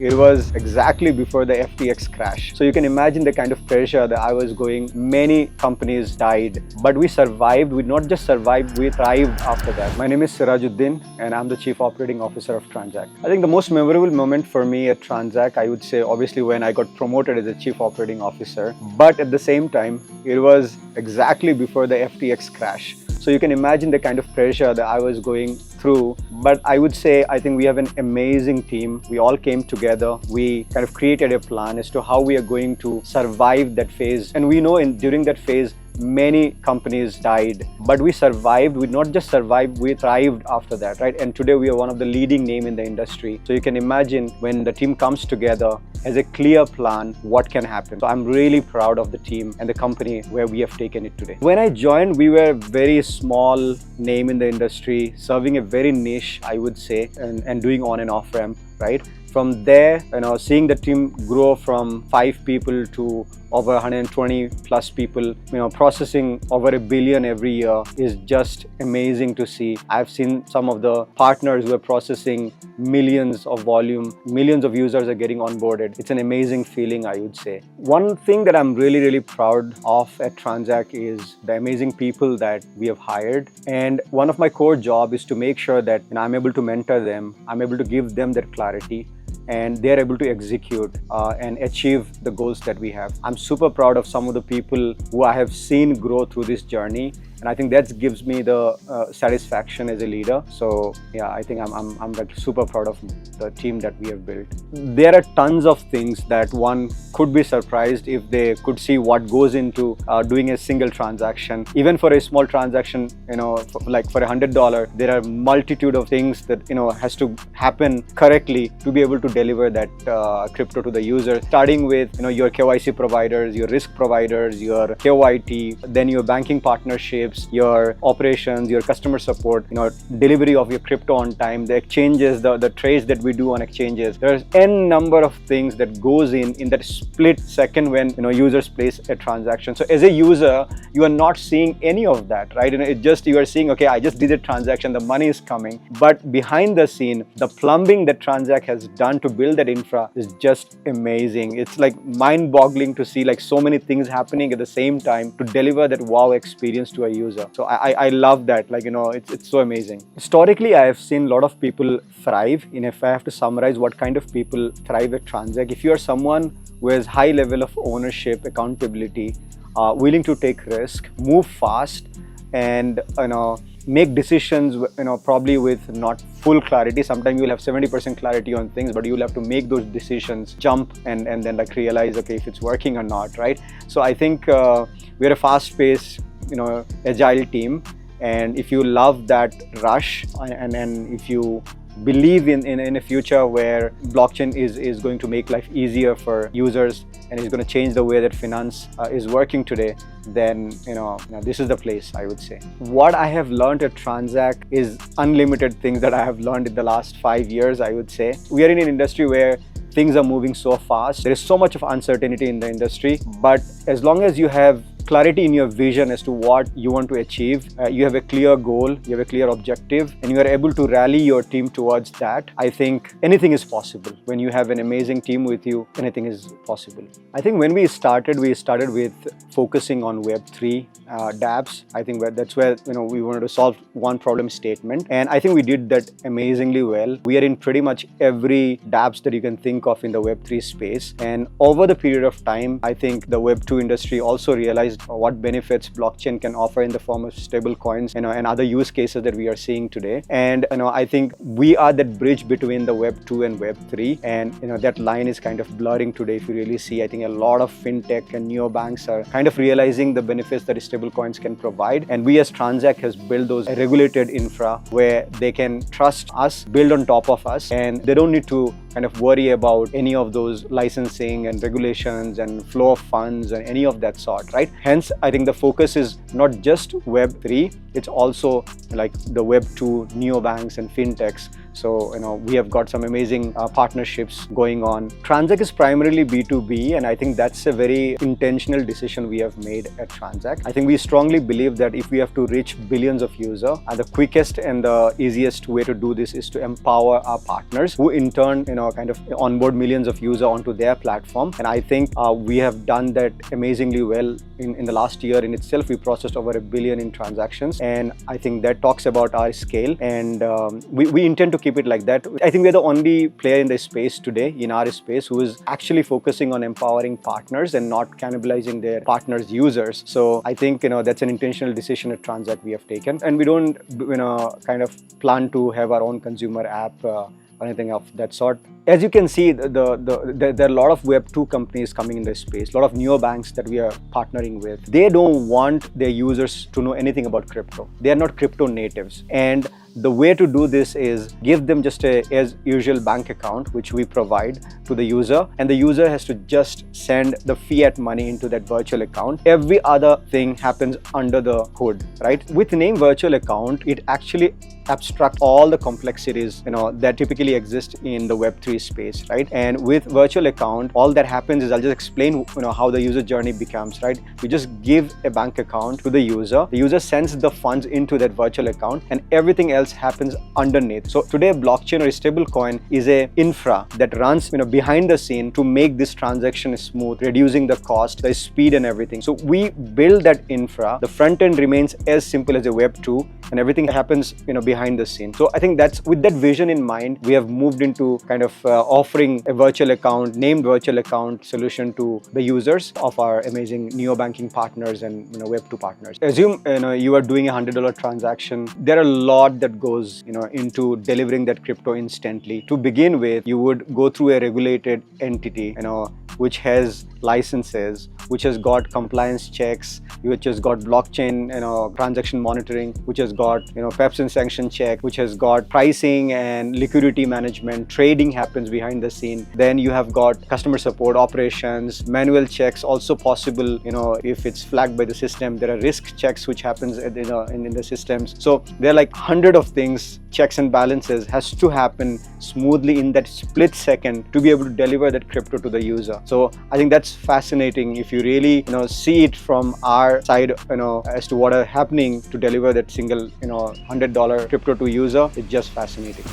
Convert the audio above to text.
It was exactly before the FTX crash. So you can imagine the kind of pressure that I was going. Many companies died, but we survived. We not just survived, we thrived after that. My name is Sirajuddin and I'm the Chief Operating Officer of Transak. I think the most memorable moment for me at Transak, I would say obviously when I got promoted as a Chief Operating Officer, but at the same time, it was exactly before the FTX crash. So you can imagine the kind of pressure that I was going through. But I would say, I think we have an amazing team. We all came together. We kind of created a plan as to how we are going to survive that phase. And we know during that phase, many companies died, but we survived. We not just survived, we thrived after that, right? And today we are one of the leading name in the industry. So you can imagine when the team comes together as a clear plan, what can happen. So I'm really proud of the team and the company where we have taken it today. When I joined, we were a very small name in the industry, serving a very niche, I would say, and doing on and off ramp, right? From there, seeing the team grow from 5 people to over 120 plus people, processing over $1 billion every year is just amazing to see. I've seen some of the partners who are processing millions of volume, millions of users are getting onboarded. It's an amazing feeling, I would say. One thing that I'm really proud of at Transak is the amazing people that we have hired. And one of my core job is to make sure that I'm able to mentor them, I'm able to give them that clarity, and they're able to execute and achieve the goals that we have. I'm super proud of some of the people who I have seen grow through this journey. And I think that gives me the satisfaction as a leader. So yeah, I think I'm like super proud of the team that we have built. There are tons of things that one could be surprised if they could see what goes into doing a single transaction. Even for a small transaction, like for $100, there are multitude of things that has to happen correctly to be able to deliver that crypto to the user. Starting with your KYC providers, your risk providers, your KYT, then your banking partnerships, your operations, your customer support, delivery of your crypto on time, the exchanges, the trades that we do on exchanges. There's n number of things that goes in that split second when users place a transaction. So as a user, you are not seeing any of that, right? It just, you are seeing, okay, I just did a transaction, the money is coming. But behind the scene, the plumbing that Transak has done to build that infra is just amazing. It's like mind-boggling to see like so many things happening at the same time to deliver that wow experience to a user. So I love that, it's so amazing. Historically, I have seen a lot of people thrive. If I have to summarize what kind of people thrive at Transak, if you are someone who has high level of ownership, accountability, willing to take risk, move fast, and make decisions, probably with not full clarity. Sometimes you'll have 70% clarity on things, but you'll have to make those decisions, jump and then like realize, okay, if it's working or not, right? So I think we're a fast-paced, agile team. And if you love that rush and if you believe in a future where blockchain is going to make life easier for users and is going to change the way that finance is working today, then this is the place, I would say. What I have learned at Transak is unlimited things that I have learned in the last 5 years, I would say. We are in an industry where things are moving so fast. There is so much of uncertainty in the industry, but as long as you have clarity in your vision as to what you want to achieve, you have a clear goal, you have a clear objective, and you are able to rally your team towards that, I think anything is possible. When you have an amazing team with you, anything is possible. I think when we started with focusing on Web3 dApps. I think that's where we wanted to solve one problem statement, and I think we did that amazingly well. We are in pretty much every dApps that you can think of in the Web3 space, and over the period of time, I think the Web2 industry also realized what benefits blockchain can offer in the form of stablecoins, and other use cases that we are seeing today. And I think we are that bridge between the Web2 and Web3, and that line is kind of blurring today. If you really see, I think a lot of fintech and neobanks are kind of realizing the benefits that stablecoins can provide, and we as Transak has built those regulated infra where they can trust us, build on top of us, and they don't need to kind of worry about any of those licensing and regulations and flow of funds and any of that sort, right? Hence, I think the focus is not just Web3, it's also like the Web2 neobanks and fintechs. So, we have got some amazing partnerships going on. Transak is primarily B2B, and I think that's a very intentional decision we have made at Transak. I think we strongly believe that if we have to reach billions of users, the quickest and the easiest way to do this is to empower our partners, who in turn, kind of onboard millions of users onto their platform. And I think we have done that amazingly well. In the last year in itself, we processed over 1 billion in transactions, and I think that talks about our scale, and we intend to keep it like that. I think we're the only player in the space today, in our space, who is actually focusing on empowering partners and not cannibalizing their partners' users. So I think that's an intentional decision at Transak we have taken, and we don't kind of plan to have our own consumer app or anything of that sort. As you can see, there are a lot of Web 2 companies coming in this space, a lot of neobanks that we are partnering with. They don't want their users to know anything about crypto. They are not crypto natives. And the way to do this is give them just as usual bank account, which we provide to the user, and the user has to just send the fiat money into that virtual account. Every other thing happens under the hood, right? With name virtual account, it actually abstract all the complexities that typically exist in the Web3 space, right? And with virtual account, all that happens is, I'll just explain how the user journey becomes, right? We just give a bank account to the user sends the funds into that virtual account, and everything else happens underneath. So today, blockchain or stablecoin is a infra that runs behind the scene to make this transaction smooth, reducing the cost, the speed, and everything. So we build that infra. The front end remains as simple as a Web 2, and everything happens behind the scene. So I think that's with that vision in mind, we have moved into kind of offering a virtual account, named virtual account solution to the users of our amazing neobanking partners and Web 2 partners. Assume you are doing a $100 transaction. There are a lot that goes into delivering that crypto instantly. To begin with, you would go through a regulated entity, which has licenses, which has got compliance checks, which has got blockchain, transaction monitoring, which has got, PEPs and sanction check, which has got pricing and liquidity management. Trading happens behind the scene. Then you have got customer support, operations, manual checks, also possible, if it's flagged by the system. There are risk checks which happens in the systems. So there are like 100 of things, checks and balances has to happen smoothly in that split second to be able to deliver that crypto to the user. So I think that's fascinating if you really see it from our side, as to what are happening to deliver that single $100 crypto to user. It's just fascinating.